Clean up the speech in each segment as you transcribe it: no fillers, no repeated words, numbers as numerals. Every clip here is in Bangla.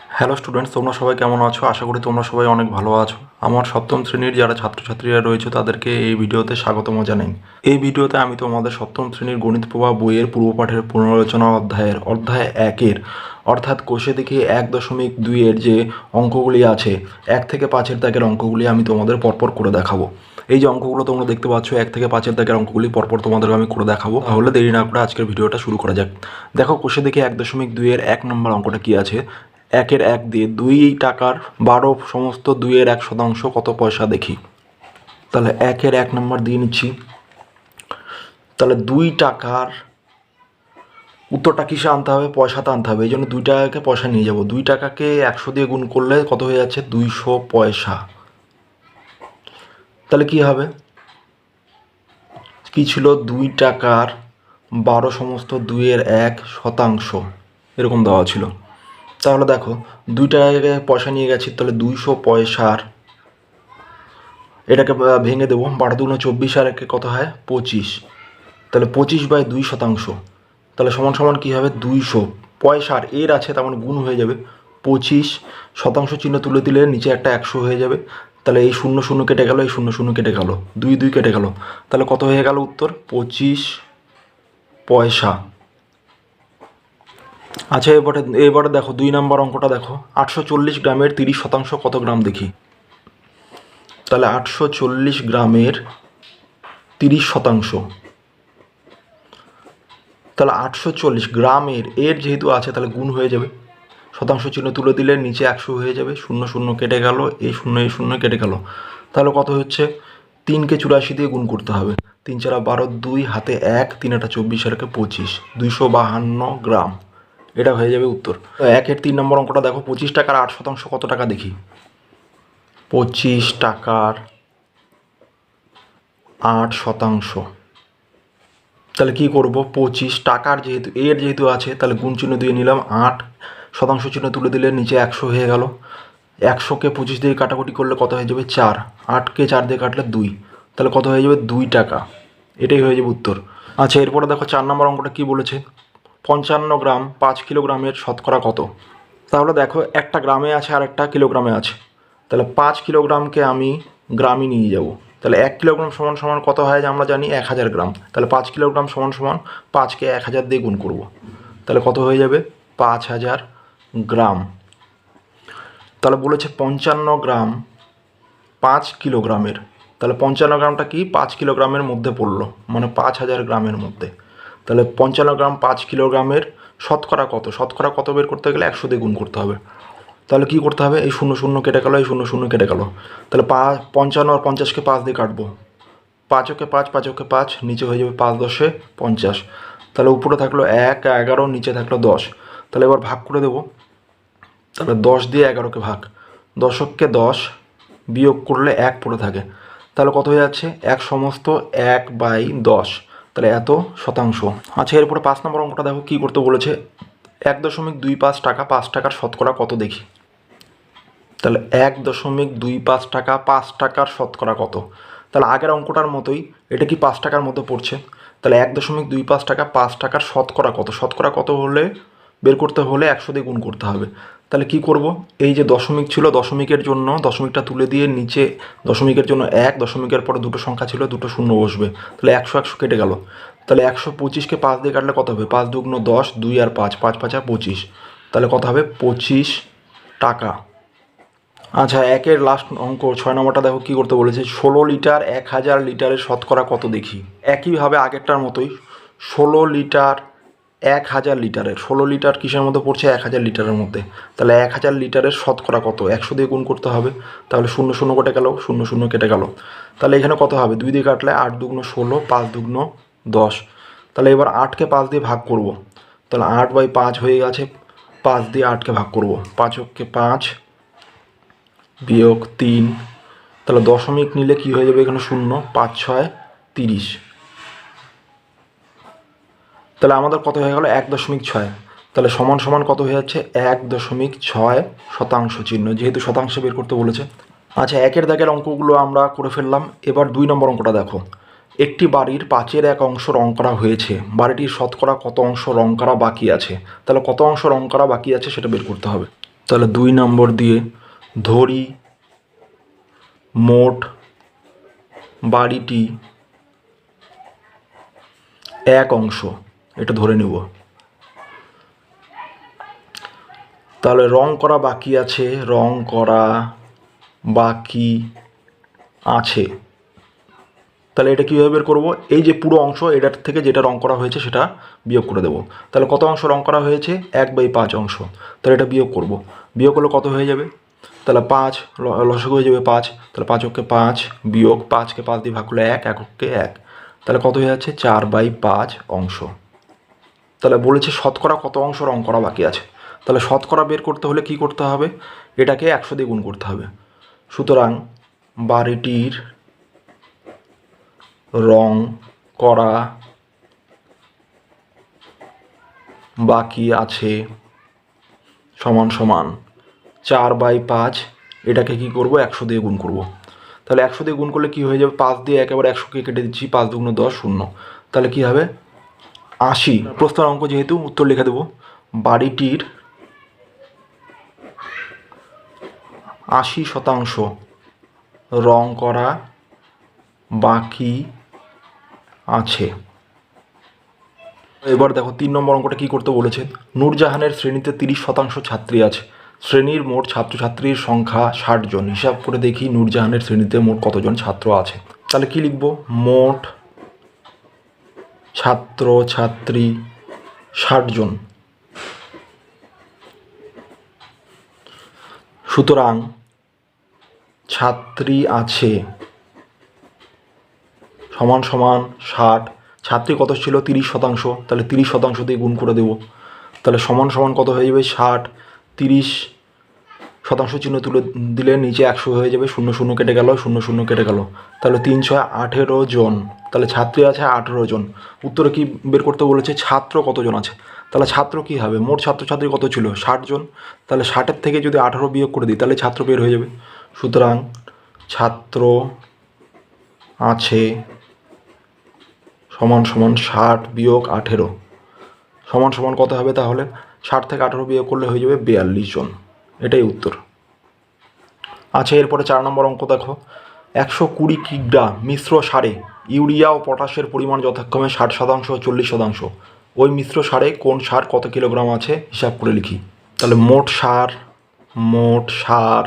হ্যালো স্টুডেন্টস, তোমরা সবাই কেমন আছো? আশা করি তোমরা সবাই অনেক ভালো আছো। আমার সপ্তম শ্রেণীর যারা ছাত্রছাত্রীরা রয়েছে তাদেরকে এই ভিডিওতে স্বাগতম জানাই। এই ভিডিওতে আমি তোমাদের সপ্তম শ্রেণীর গণিত প্রবাহ বইয়ের পূর্বপাঠের পুনরালোচনা অধ্যায় 1-এর অর্থাৎ কোষে দেখে 1.2-এর যে অঙ্কগুলি আছে 1 থেকে 5-এর দাগের অঙ্কগুলি আমি তোমাদের পরপর করে দেখাবো। এই যে অঙ্কগুলো তোমরা দেখতে পাচ্ছ 1 থেকে 5-এর দাগের অঙ্কগুলি পরপর তোমাদের আমি করে দেখাবো। তাহলে দেরি না করে আজকের ভিডিওটা শুরু করা যাক। দেখো কোষে দেখে 1.2-এর 1 নম্বর অঙ্কটা কি আছে। 1 দিয়ে 2 টাকার 12 সমস্ত 2/1 কত পয়সা দেখি। তাহলে 1 নম্বর দিয়ে নিচ্ছি। তাহলে 2 টাকার উত্তরটা কিসে আনতে হবে? পয়সাতে আনতে হবে। এই জন্য 2 টাকাকে পয়সা নিয়ে যাব। 2 টাকাকে 100 দিয়ে গুণ করলে কত হয়ে যাচ্ছে? 200 পয়সা। তাহলে কি হবে? কি ছিল? 2 টাকার 12 সমস্ত 2/1 এরকম দেওয়া ছিল। তাহলে দেখো 2 টাকাকে পয়সা নিয়ে গেছি, তাহলে 200 পয়সার এটাকে ভেঙে দেবো। 12 দুগুণে 24 আর একে কত হয়? 25। তাহলে 25/2 তাহলে সমান সমান কী হবে? 200 পয়সার এর আছে তার মানে গুণ হয়ে যাবে। 25 চিহ্ন তুলে দিলে নিচে একটা 100 হয়ে যাবে। তাহলে এই 0 0 কেটে গেল, এই 0 0 কেটে গেল, 2 2 কেটে গেল। তাহলে কত হয়ে গেল উত্তর? 25 পয়সা। আচ্ছা এবারে দেখো 2 নম্বর অঙ্কটা দেখো। 840 গ্রামের 30% কত গ্রাম দেখি। তাহলে 840 গ্রামের 30%। তাহলে 840 গ্রামের এর যেহেতু আছে তাহলে গুণ হয়ে যাবে। শতাংশ চিহ্ন তুলে দিলে নিচে 100 হয়ে যাবে। 0 0 কেটে গেল, এই 0 কেটে গেল। তাহলে কত হচ্ছে? 3কে 84 দিয়ে গুণ করতে হবে। 3 4 12, 2 হাতে 1, 3 8 24 আর 25, 252 গ্রাম। এটা হয়ে যাবে উত্তর। 1-এর 3 নম্বর অঙ্কটা দেখো। 25 টাকার 8% কত টাকা দেখি। 25 টাকার 8%। তাহলে কি করব? 25 টাকার যেহেতু আছে তাহলে গুণ চিহ্ন দিয়ে নিলাম। 8 শতাংশ চিহ্ন তুলে দিলে নিচে 100 হয়ে গেল। 100কে 25 দিয়ে কাটাকুটি করলে কত হয়ে যাবে? 4। 8কে 4 দিয়ে কাটলে 2। তাহলে কত হয়ে যাবে? 2 টাকা। এটাই হয়ে যাবে উত্তর। আচ্ছা এরপরে দেখো 4 নম্বর অঙ্কটা কি বলেছে। 55 গ্রাম 5 কিলোগ্রামের শতকরা কত। তাহলে দেখো একটা গ্রামে আছে আর একটা কিলোগ্রামে আছে। তাহলে 5 কিলোগ্রামকে আমি গ্রামে নিয়ে যাব। তাহলে 1 কিলোগ্রাম সমান সমান কত হয় যে আমরা জানি 1000 গ্রাম। তাহলে 5 কিলোগ্রাম সমান সমান 5কে 1000 দিয়ে গুণ করব। তাহলে কত হয়ে যাবে? 5000 গ্রাম। তাহলে বলেছে 55 গ্রাম 5 কিলোগ্রামের। তাহলে 55 গ্রামটা কি 5 কিলোগ্রামের মধ্যে পড়লো, মানে 5000 গ্রামের মধ্যে। তাহলে 55 গ্রাম 5 কিলোগ্রামের শতকরা কত? শতকরা কত বের করতে গেলে 100 দিয়ে গুণ করতে হবে। তাহলে কি করতে হবে? এই 0 0 কেটে গেল, এই 0 0 কেটে গেল। তাহলে 55 আর 50কে 5 দিয়ে কাটবো। 5 ওকে 5, 5 ওকে 5, নিচে হয়ে যাবে 5 10 50। তাহলে উপরে থাকলো 1 11, নিচে থাকলো 10। তাহলে এবার ভাগ করে দেবো। তাহলে 10 দিয়ে 11কে ভাগ, 10কে 10 বিয়োগ করলে 1 পড়ে থাকে। তাহলে কত হয়ে যাচ্ছে? 1/10। তাহলে এত শতাংশ। আচ্ছা এরপরে 5 নম্বর অঙ্কটা দেখো কী করতে বলেছে। 1.25 টাকা 5 টাকার শতকরা কত দেখি। তাহলে 1.25 টাকা 5 টাকার শতকরা কত। তাহলে আগের অঙ্কটার মতোই এটা কি 5 টাকার মতো পড়ছে। তাহলে 1.25 টাকা 5 টাকার শতকরা কত। শতকরা কত হলে বের করতে হলে 100 দিয়ে গুণ করতে হবে। তাহলে কি করব? এই যে দশমিক ছিল, দশমিকের জন্য দশমিকটা তুলে দিয়ে নিচে দশমিকের জন্য 1, দশমিকের পরে দুটো সংখ্যা ছিল, দুটো শূন্য বসবে। তাহলে 100 100 কেটে গেল। তাহলে 125কে 5 দিয়ে কাটলে কত হবে? 5 দুগুণ 10, 2 আর 5, 5 5 আর 25। তাহলে কত হবে? 25 টাকা। আচ্ছা 1-এর লাস্ট অঙ্ক 6 নম্বরটা দেখো কী করতে বলেছে। 16 লিটার 1000 লিটারের শতকরা কত দেখি। একইভাবে আগেরটার মতোই 16 লিটার 1000 লিটারের। 16 লিটার কিসের মধ্যে পড়ছে? 1000 লিটারের মধ্যে। তাহলে 1000 লিটারের শতকরা কত? 100 দিয়ে গুণ করতে হবে। তাহলে 0 0 কেটে গেল, 0 0 কেটে গেল। তাহলে এখানে কত হবে? 2 দিয়ে কাটলে 8 দুগুণ 16, 5 দুগুণ 10। তাহলে এবার 8কে 5 দিয়ে ভাগ করব। তাহলে 8/5 হয়ে গেছে। 5 দিয়ে 8কে ভাগ করব। 5 ওকে 5 বিয়োগ 3। তাহলে দশমিক নিলে কি হয়ে যাবে? এখানে 0, 5 6 30। তাহলে আমাদের কত হয়ে গেল? 1.6। তাহলে সমান সমান কত হয়ে যাচ্ছে? 1.6 শতাংশ চিহ্ন, যেহেতু শতাংশ বের করতে বলেছে। আচ্ছা 1-এর দাগের অঙ্কগুলো আমরা করে ফেললাম। এবার 2 নম্বর অঙ্কটা দেখো। একটি বাড়ির 5/1 অংশ রং করা হয়েছে। বাড়িটির শতকরা কত অংশ রং করা বাকি আছে। তাহলে কত অংশ রং করা বাকি আছে সেটা বের করতে হবে। তাহলে 2 নম্বর দিয়ে ধরি মোট বাড়িটি এক অংশ, এটা ধরে নিব। তাহলে রং করা বাকি আছে, রং করা বাকি আছে। তাহলে এটা কীভাবে বের করবো? এই যে পুরো অংশ, এটার থেকে যেটা রং করা হয়েছে সেটা বিয়োগ করে দেবো। তাহলে কত অংশ রং করা হয়েছে? 1/5 অংশ। তাহলে এটা বিয়োগ করব। বিয়োগ করলে কত হয়ে যাবে? তাহলে 5 লসাগু হয়ে যাবে 5। তাহলে 5 অক্ষে 5 বিয়োগ 5কে 5 দিয়ে ভাগ করলে 1, 1 অক্ষে 1। তাহলে কত হয়ে যাচ্ছে? 4/5 অংশ। তাহলে বলেছে শতকরা কত অংশ রং করা বাকি আছে। তাহলে শতকরা বের করতে হলে কি করতে হবে? এটাকে 100 দিয়ে গুণ করতে হবে। সুতরাং বাড়িটির রং করা বাকি আছে সমান সমান 4/5। এটাকে কি করব? 100 দিয়ে গুণ করব। তাহলে 100 দিয়ে গুণ করলে কি হয়ে যাবে? 5 দিয়ে একেবারে 100কে কেটে দিচ্ছি, 5 দুগুণ 10, 0। তাহলে কি হবে? 80। প্রশ্নের অঙ্ক যেহেতু, উত্তর লিখে দেবো। বাড়িটির 80% রং করা বাকি আছে। এবার দেখো 3 নম্বর অঙ্কটা কী করতে বলেছে। নূরজাহানের শ্রেণীতে 30% ছাত্রী আছে। শ্রেণীর মোট ছাত্রছাত্রীর সংখ্যা 60 জন। হিসাব করে দেখি নূরজাহানের শ্রেণীতে মোট কতজন ছাত্র আছে। তাহলে কি লিখব? মোট ছাত্র ছাত্রী 60 জন। সুতরাং ছাত্রী আছে সমান সমান 60। ছাত্রী কত ছিল? 30%। তাহলে 30% দিয়ে গুণ করে দেব। তাহলে সমান সমান কত হয়ে যাবে? 60। 30% চিহ্ন তুলে দিলে নিচে 100 হয়ে যাবে। 0 0 কেটে গেল, 0 0 কেটে গেল। তাহলে 3 6 18 জন। তাহলে ছাত্রী আছে 18 জন। উত্তরে কি বের করতে বলেছে? ছাত্র কতজন আছে। তাহলে ছাত্র কি হবে? মোট ছাত্রছাত্রী কত ছিল? 60 জন। তাহলে 60-এর থেকে যদি 18 বিয়োগ করে দিই তাহলে ছাত্র বের হয়ে যাবে। সুতরাং ছাত্র আছে সমান সমান 60 বিয়োগ 18 সমান সমান কত হবে? তাহলে 60 থেকে 18 বিয়োগ করলে হয়ে যাবে 42 জন। এটাই উত্তর। আচ্ছা, এরপরে 4 নম্বর অঙ্ক দেখো। 120 কিগ্রা মিশ্র সারে ইউরিয়া ও পটাশের পরিমাণ যথাক্রমে 60% ও 40%। ওই মিশ্র সারে কোন সার কত কিলোগ্রাম আছে হিসাব করে লিখি। তাহলে মোট সার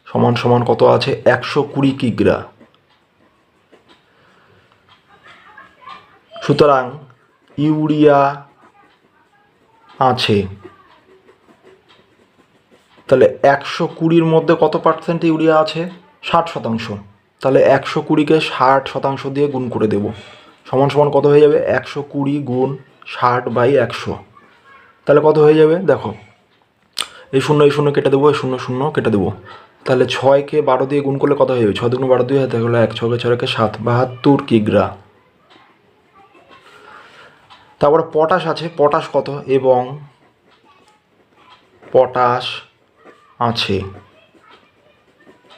সমান সমান কত আছে? 120 কিগ্রা। সুতরাং ইউরিয়া আছে, তাহলে 120-র মধ্যে কত পার্সেন্ট ইউরিয়া আছে? 60%। তাহলে 120-কে 60% দিয়ে গুণ করে দেব। সমান সমান কত হয়ে যাবে? 120 গুণ 60/100। তাহলে কত হয়ে যাবে? দেখো, এই 0 কেটে দেবো, এই 0 কেটে দেবো। তাহলে 6-কে 12 দিয়ে গুণ করলে কত হয়ে যাবে? 6 দুগুণ 12 দিয়ে হাতে গেলো 1, 6 6 7, 72 কিগ্রা। তারপরে পটাশ আছে, পটাশ কত? এবং পটাশ আছে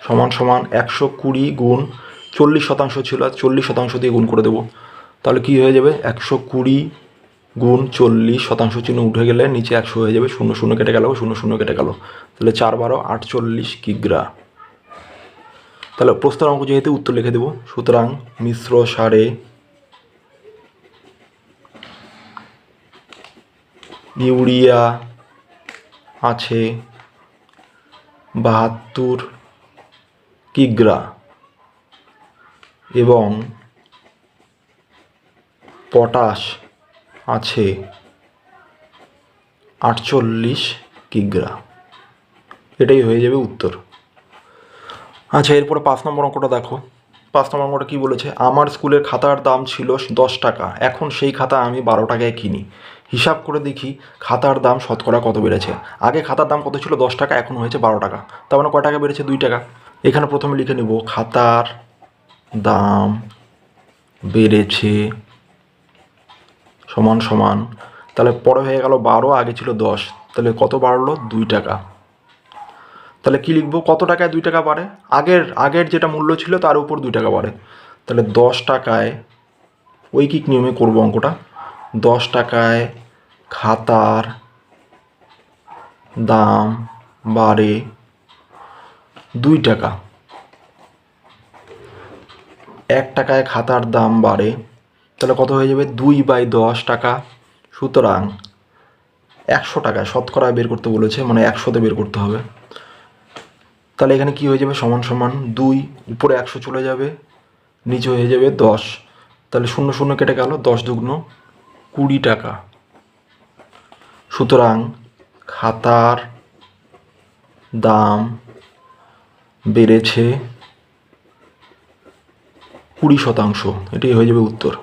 সমান সমান 120 গুণ 40% ছিল, 40% দিয়ে গুণ করে দেবো। তাহলে কি হয়ে যাবে? 120 গুণ 40% চিহ্ন উঠে গেলে নিচে 100 হয়ে যাবে। 0 0 কেটে গেল, 0 0 কেটে গেল। তাহলে 4 12 48 কিগ্রা। তাহলে প্রশ্নের অঙ্ক যেহেতু, উত্তর লিখে দেবো। সুতরাং মিশ্র সারে ইউরিয়া আছে 72 কিগ্রা এবং পটাশ আছে 48 কিগ্রা। এটাই হয়ে যাবে উত্তর। আচ্ছা, এরপরে 5 নম্বর অঙ্কটা দেখো। 5 নম্বর অঙ্কটা কী বলেছে? আমার স্কুলের খাতার দাম ছিল 10 টাকা, এখন সেই খাতা আমি 12 টাকায় কিনি। হিসাব করে দেখি খাতার দাম শতকরা কত বেড়েছে। আগে খাতার দাম কত ছিল? 10 টাকা, এখন হয়েছে 12 টাকা। তার মানে কয় টাকা বেড়েছে? 2 টাকা। এখানে প্রথমে লিখে নেব খাতার দাম বেড়েছে সমান সমান, তাহলে পরে হয়ে গেল 12, আগে ছিল 10, তাহলে কত বাড়লো? 2 টাকা। তাহলে কি লিখবো? কত টাকায় 2 টাকা বাড়ে? আগের যেটা মূল্য ছিল তার উপর 2 টাকা বাড়ে। তাহলে 10 টাকায়, ঐকিক নিয়মে করব অঙ্কটা, 10 টাকায় খাতার দাম বাড়ে 2 টাকা। 1 টাকায় খাতার দাম বাড়ে, তাহলে কত হয়ে যাবে? 2/10 টাকা। সুতরাং 100 টাকায়, শতকরায় বের করতে বলেছে, মানে 100তে বের করতে হবে। তাহলে এখানে কি হয়ে যাবে? সমান সমান 2, উপরে 100 চলে যাবে, নিচে হয়ে যাবে 10। তাহলে 0 0 কেটে গেল, 10 দুগুণ 20 টাকা। সুতরাং খাতার দাম বেড়েছে 20%। এটাই হয়ে যাবে উত্তর।